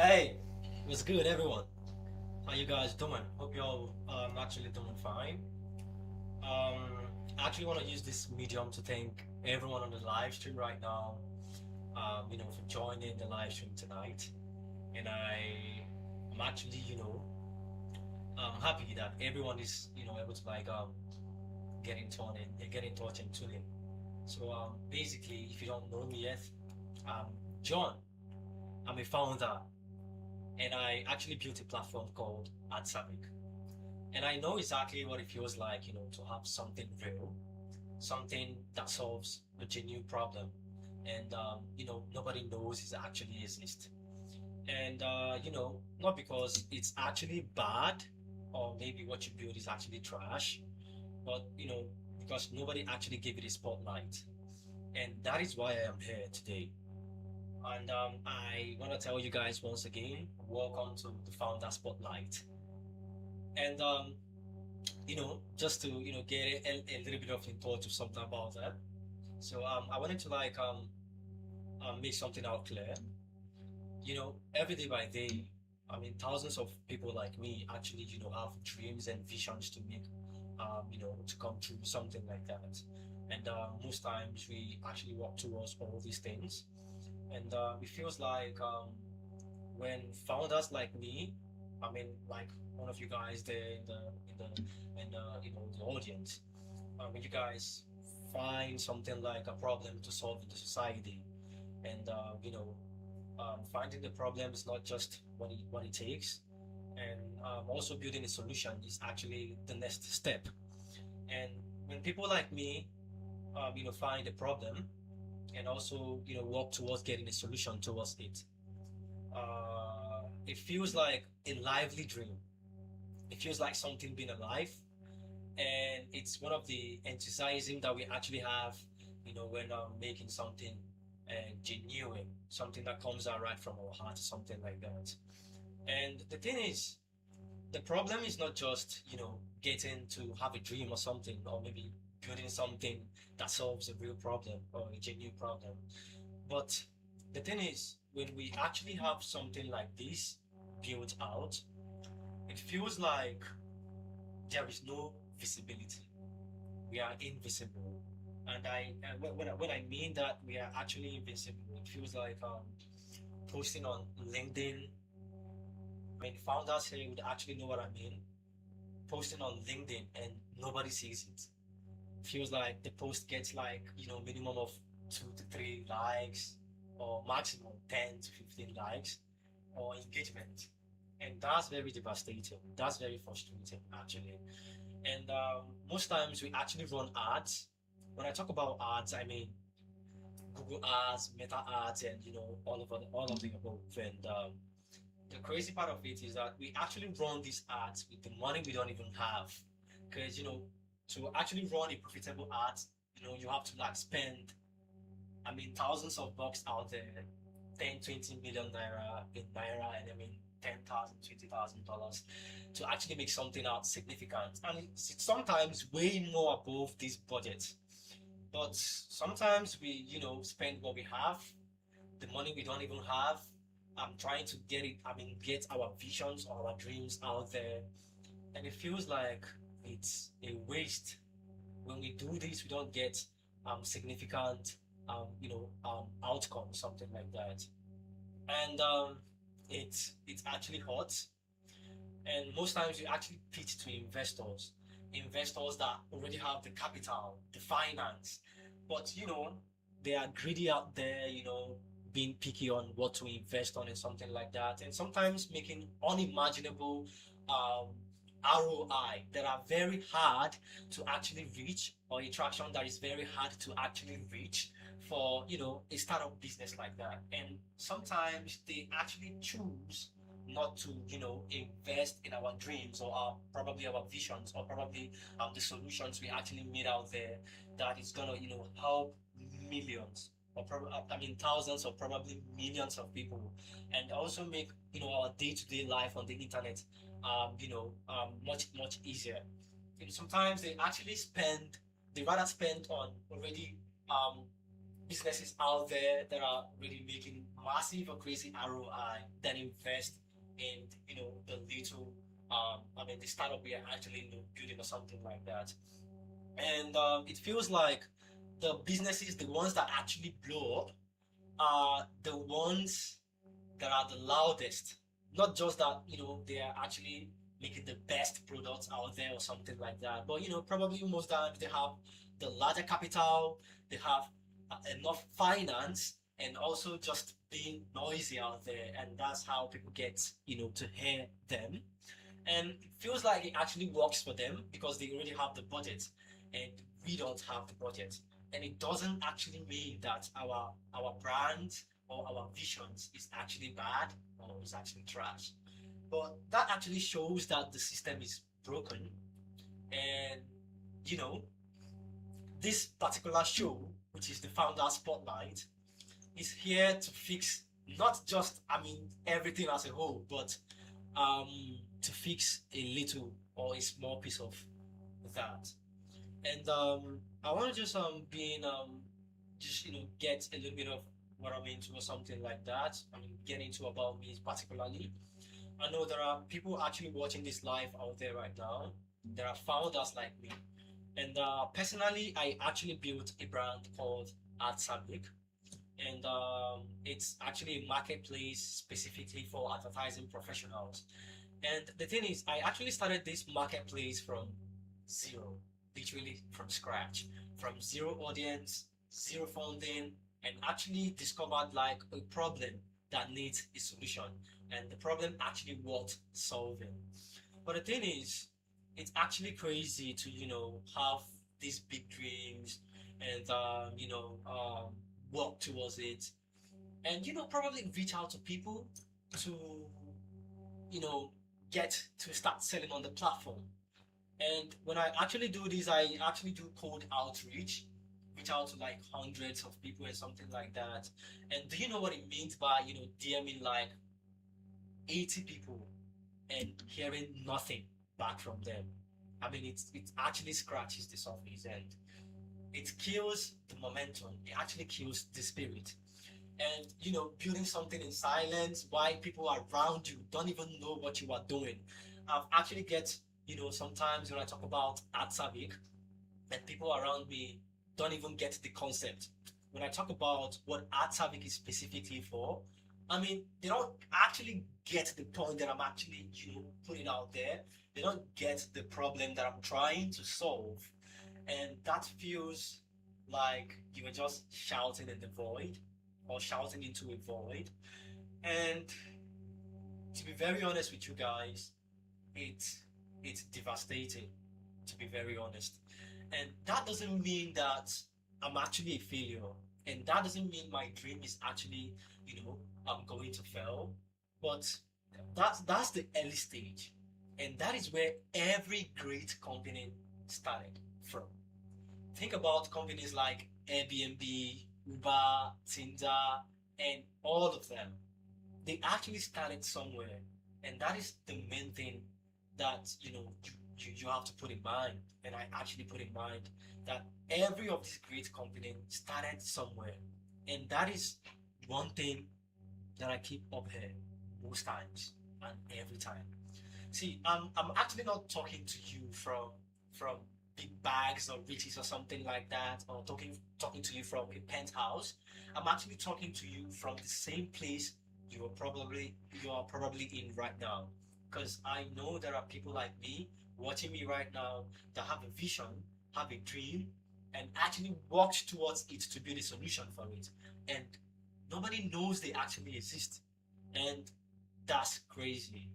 Hey, what's good, everyone? How you guys doing? Hope y'all actually doing fine. I actually want to use this medium to thank everyone on the live stream right now. For joining the live stream tonight, and I'm actually, happy that everyone is, able to get in touch and get in touch and tune in. So, basically, if you don't know me yet, I'm John. I'm a founder, and I actually built a platform called Adservic. And I know exactly what it feels like, to have something real, something that solves a genuine problem, and nobody knows it actually exists. And not because it's actually bad, or maybe what you build is actually trash, but because nobody actually gave it a spotlight. And that is why I am here today. And I want to tell you guys once again, welcome to the Founder Spotlight. And just to get a little bit of thought to something about that. So I wanted to make something out clear. Every day by day, I mean, thousands of people like me actually have dreams and visions to make, to come true, something like that. And most times we actually work towards all these things, and it feels like when founders like me, I mean, like one of you guys there in the audience, when you guys find something like a problem to solve in the society, and finding the problem is not just what it takes, and also building a solution is actually the next step. And when people like me, find a problem and also work towards getting a solution towards it, it feels like a lively dream. It feels like something being alive, and it's one of the enthusiasm that we actually have, when making something genuine, something that comes out right from our heart, something like that. And the thing is, the problem is not just getting to have a dream or something, or maybe building something that solves a real problem or a genuine problem. But the thing is, when we actually have something like this built out, it feels like there is no visibility. We are invisible. And when I mean that we are actually invisible, it feels like posting on LinkedIn. I mean, founders here would actually know what I mean. Posting on LinkedIn and nobody sees it. Feels like the post gets like, minimum of 2 to 3 likes, or maximum 10 to 15 likes or engagement. And that's very devastating. That's very frustrating, actually. And most times we actually run ads. When I talk about ads, I mean Google ads, Meta ads, and all of the above. And the crazy part of it is that we actually run these ads with the money we don't even have, because to actually run a profitable ad, you have to like spend, I mean, thousands of bucks out there, 10, 20 million naira in naira, and I mean, 10,000, $20,000 to actually make something out significant. And it's sometimes way more above this budget. But sometimes we, spend what we have, the money we don't even have. I'm trying to get it, I mean, get our visions or our dreams out there. And it feels like it's a waste. When we do this, we don't get significant outcome, something like that. And it's actually hot. And most times you actually pitch to investors that already have the capital, the finance, but they are greedy out there, being picky on what to invest on and something like that, and sometimes making unimaginable um, ROI that are very hard to actually reach, or a traction that is very hard to actually reach for a startup business like that. And sometimes they actually choose not to invest in our dreams, or probably our visions, or probably the solutions we actually made out there that is gonna help millions, or probably, I mean, thousands or probably millions of people, and also make our day-to-day life on the internet much easier. Sometimes they rather spend on already businesses out there that are really making massive or crazy ROI than invest in the little the startup we are actually building or something like that. And it feels like the businesses, the ones that actually blow up, are the ones that are the loudest. Not just that, they are actually making the best products out there or something like that, but probably most times they have the larger capital, they have enough finance, and also just being noisy out there, and that's how people get, to hear them. And it feels like it actually works for them because they already have the budget, and we don't have the budget. And it doesn't actually mean that our brand or our visions is actually bad or is actually trash. But that actually shows that the system is broken. And you know, this particular show, which is the Founder Spotlight, is here to fix not just everything as a whole, but um to fix a little or a small piece of that. And I want to just being just get a little bit of what I'm into or something like that. Get into about me particularly. I know there are people actually watching this live out there right now. There are founders like me, and personally, I actually built a brand called Adservic, and it's actually a marketplace specifically for advertising professionals. And the thing is, I actually started this marketplace from zero, literally from scratch, from zero audience, zero funding, and actually discovered like a problem that needs a solution. And the problem actually worth solving. But the thing is, it's actually crazy to, have these big dreams and, work towards it. And, probably reach out to people to, you know, get to start selling on the platform. And when I actually do this, I actually do cold outreach, reach out to like hundreds of people and something like that. And do you know what it means by, DMing like 80 people and hearing nothing back from them? It actually scratches the surface and it kills the momentum. It actually kills the spirit. And building something in silence while people around you don't even know what you are doing. I've actually get sometimes when I talk about Adservic and people around me don't even get the concept. When I talk about what Adservic is specifically for, they don't actually get the point that I'm actually putting out there. They don't get the problem that I'm trying to solve, and that feels like you were just shouting in the void or shouting into a void. And to be very honest with you guys, it's it's devastating, to be very honest. And that doesn't mean that I'm actually a failure, and that doesn't mean my dream is actually I'm going to fail. But that's the early stage, and that is where every great company started from. Think about companies like Airbnb, Uber, Tinder, and all of them. They actually started somewhere, and that is the main thing that you have to put in mind. And I actually put in mind that every of these great companies started somewhere, and that is one thing that I keep up here most times and every time. See, I'm actually not talking to you from big bags or riches or something like that, or talking to you from a penthouse. I'm actually talking to you from the same place you are probably in right now. Because I know there are people like me watching me right now that have a vision, have a dream, and actually worked towards it to build a solution for it. And nobody knows they actually exist. And that's crazy.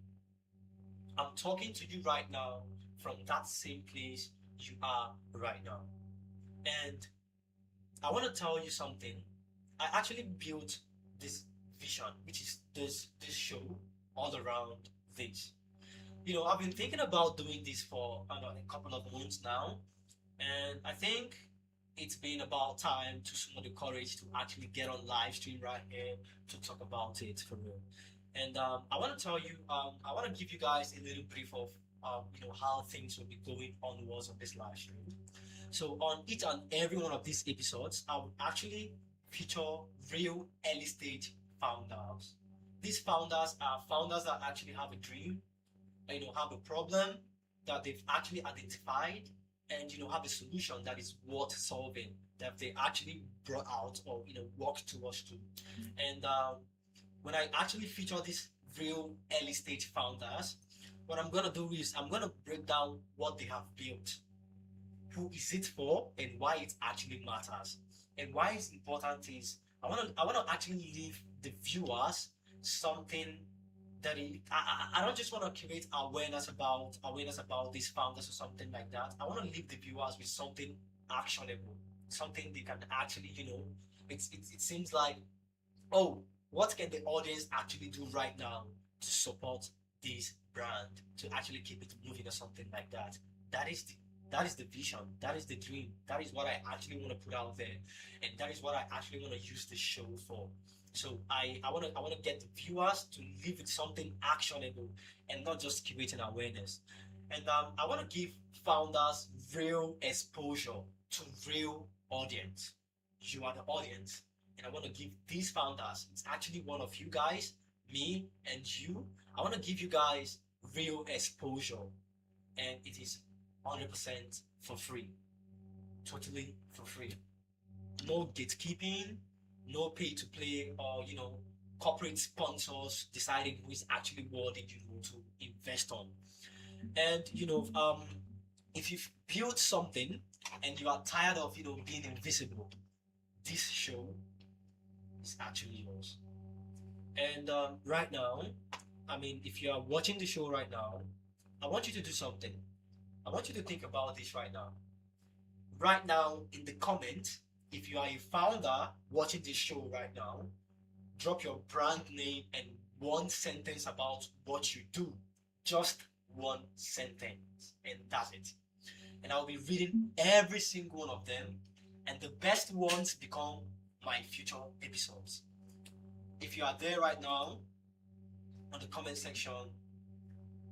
I'm talking to you right now from that same place you are right now. And I want to tell you something. I actually built this vision, which is this show all around this. I've been thinking about doing this for I don't know, a couple of months now, and I think it's been about time to summon the courage to actually get on live stream right here to talk about it for real. And I want to tell you, I want to give you guys a little brief of how things will be going onwards on this live stream. So on each and every one of these episodes, I will actually feature real early stage founders. These founders are founders that actually have a dream, have a problem that they've actually identified, and have a solution that is worth solving, that they actually brought out or work towards to. And when I actually feature these real early stage founders, what I'm gonna do is I'm gonna break down what they have built, who is it for, and why it actually matters. And why it's important is I wanna actually leave the viewers something that I don't just want to create awareness about these founders or something like that. I want to leave the viewers with something actionable, something they can actually, it seems like, oh, what can the audience actually do right now to support this brand, to actually keep it moving or something like that. That is the vision, that is the dream, that is what I actually want to put out there, and that is what I actually want to use the show for. So I want to get the viewers to live with something actionable and not just creating awareness. And I want to give founders real exposure to real audience. You are the audience, and I want to give these founders. It's actually one of you guys, me and you. I want to give you guys real exposure, and it is 100% for free, totally for free. No gatekeeping, no pay to play, or corporate sponsors deciding who is actually worthy to invest on. And if you've built something and you are tired of being invisible, this show is actually yours. And right now, if you are watching the show right now, I want you to do something. I want you to think about this right now. Right now, in the comments, if you are a founder watching this show right now, drop your brand name and one sentence about what you do. Just one sentence, and that's it. And I'll be reading every single one of them, and the best ones become my future episodes. If you are there right now on the comment section,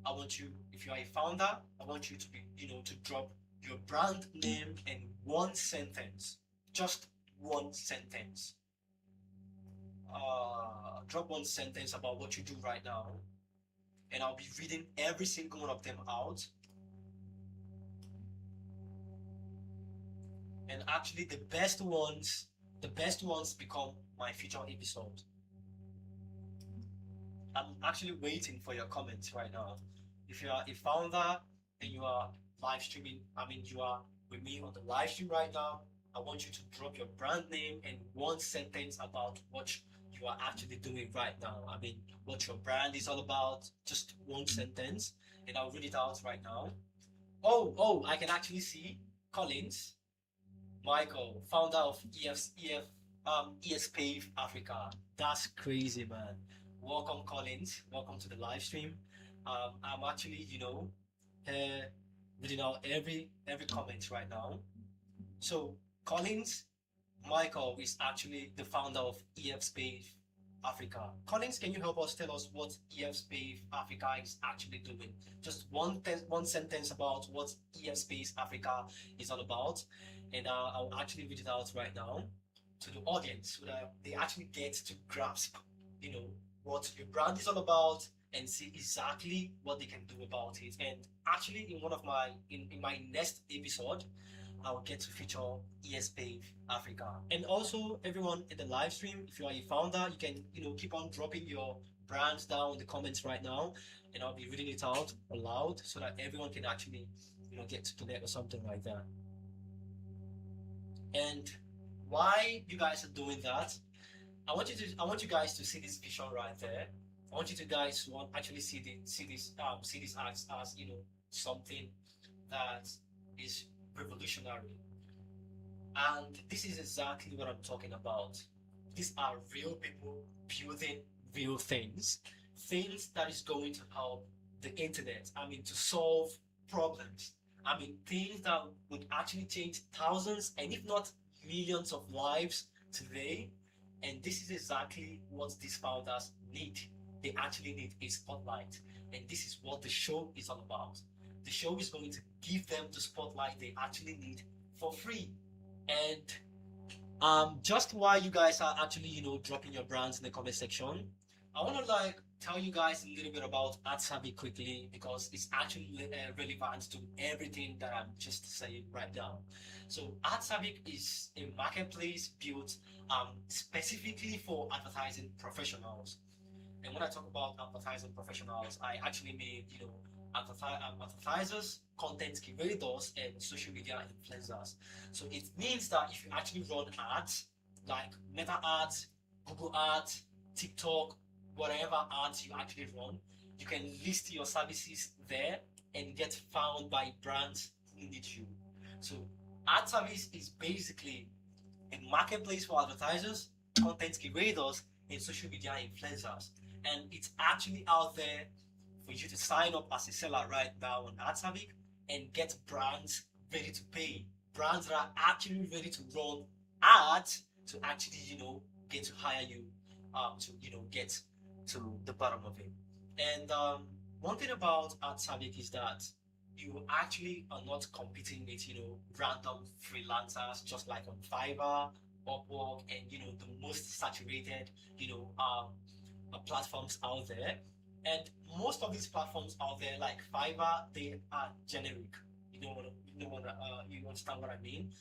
I want you, if you are a founder, I want you to be, to drop your brand name and one sentence, just one sentence. Drop one sentence about what you do right now, and I'll be reading every single one of them out. And actually, the best ones become my future episode. I'm actually waiting for your comments right now. If you are a founder and you are live streaming, you are with me on the live stream right now, I want you to drop your brand name and one sentence about what you are actually doing right now. What your brand is all about. Just one sentence, and I'll read it out right now. Oh, I can actually see Collins Michael, founder of ESPave Africa. That's crazy, man. Welcome, Collins. Welcome to the live stream. I'm actually, reading out every comment right now. So Collins Michael is actually the founder of ESPave Africa. Collins, can you help us tell us what ESPave Africa is actually doing? Just one sentence about what ESPave Africa is all about, and I'll actually read it out right now to the audience so that they actually get to grasp, what your brand is all about and see exactly what they can do about it. And actually, in my next episode, I'll get to feature ESPave Africa. And also, everyone in the live stream, if you are a founder, you can keep on dropping your brands down in the comments right now, and I'll be reading it out aloud so that everyone can actually get to connect or something like that. And why you guys are doing that, I want you guys to see this vision right there. I want you guys to actually see this as something that is revolutionary. And this is exactly what I'm talking about. These are real people building real things that is going to help the internet. To solve problems. Things that would actually change thousands and if not millions of lives today. And this is exactly what these founders need. They actually need a spotlight. And this is what the show is all about. The show is going to give them the spotlight they actually need for free. And Just while you guys are actually, dropping your brands in the comment section, I want to like tell you guys a little bit about Adservic quickly because it's actually relevant to everything that I'm just saying right now. So Adservic is a marketplace built specifically for advertising professionals. And when I talk about advertising professionals, I actually mean, advertisers, content creators, and social media influencers. So it means that if you actually run ads, like Meta ads, Google ads, TikTok, whatever ads you actually run, you can list your services there and get found by brands who need you. So ad service is basically a marketplace for advertisers, content creators, and social media influencers. And it's actually out there for you to sign up as a seller right now on Adservic and get brands ready to pay. Brands that are actually ready to run ads to actually, get to hire you, to, get to the bottom of it. And one thing about Adservic is that you actually are not competing with, random freelancers just like on Fiverr, Upwork, and, the most saturated, platforms out there. And most of these platforms out there, like Fiverr, they are generic. You understand what I mean?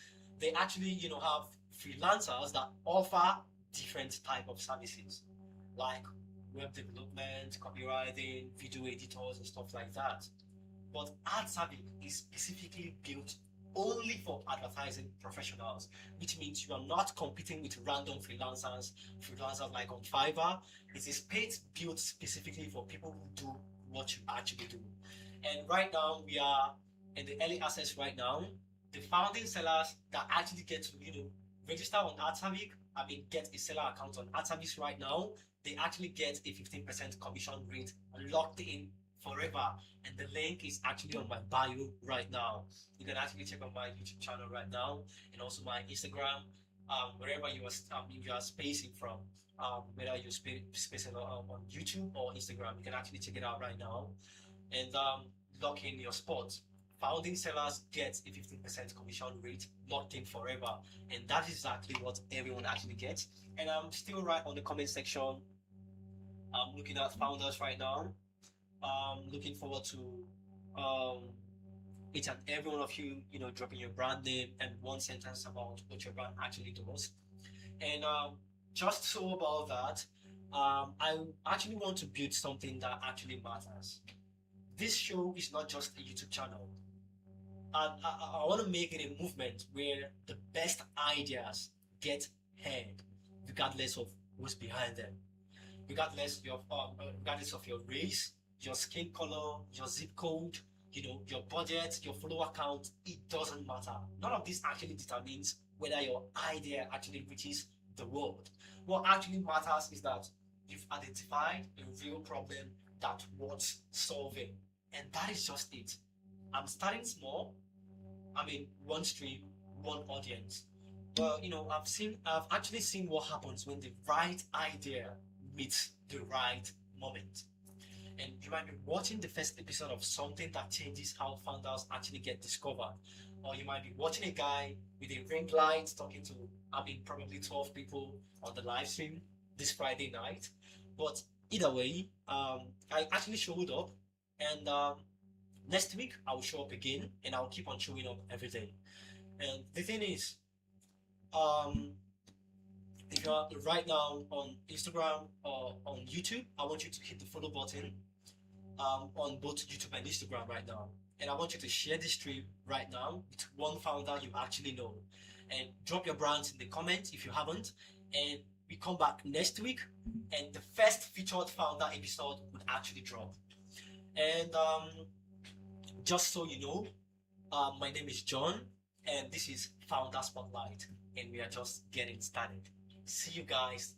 They actually, have freelancers that offer different type of services, like web development, copywriting, video editors, and stuff like that. But Adservic is specifically built only for advertising professionals, which means you are not competing with random freelancers like on Fiverr. It's a space built specifically for people who do what you actually do. And right now we are in the early access right now. The founding sellers that actually get to register on Adservic, get a seller account on Adservic right now, they actually get a 15% commission rate locked in forever. And the link is actually on my bio right now. You can actually check on my YouTube channel right now and also my Instagram, wherever you are spacing from, whether you're spacing on YouTube or Instagram, you can actually check it out right now and lock in your spot. Founding sellers get a 15% commission rate locked in forever, and that is exactly what everyone actually gets. And I'm still right on the comment section. I'm looking at founders right now. Looking forward to um, each and every one of you, dropping your brand name and one sentence about what your brand actually does. And just so about that, I actually want to build something that actually matters. This show is not just a YouTube channel. I want to make it a movement where the best ideas get heard, regardless of who's behind them, regardless of your race, your skin color, your zip code, your budget, your follower count. It doesn't matter. None of this actually determines whether your idea actually reaches the world. What actually matters is that you've identified a real problem that wants solving, and that is just it. I'm starting small. One stream, one audience. Well, I've actually seen what happens when the right idea meets the right moment. And you might be watching the first episode of something that changes how founders actually get discovered. Or you might be watching a guy with a ring light talking to, probably 12 people on the live stream this Friday night. But either way, I actually showed up, and next week I will show up again, and I'll keep on showing up every day. And the thing is, um, if you're right now on Instagram or on YouTube, I want you to hit the follow button on both YouTube and Instagram right now. And I want you to share this stream right now with one founder you actually know. And drop your brands in the comments if you haven't. And we come back next week, and the first featured founder episode would actually drop. And just so you know, my name is John, and this is Founder Spotlight, and we are just getting started. See you guys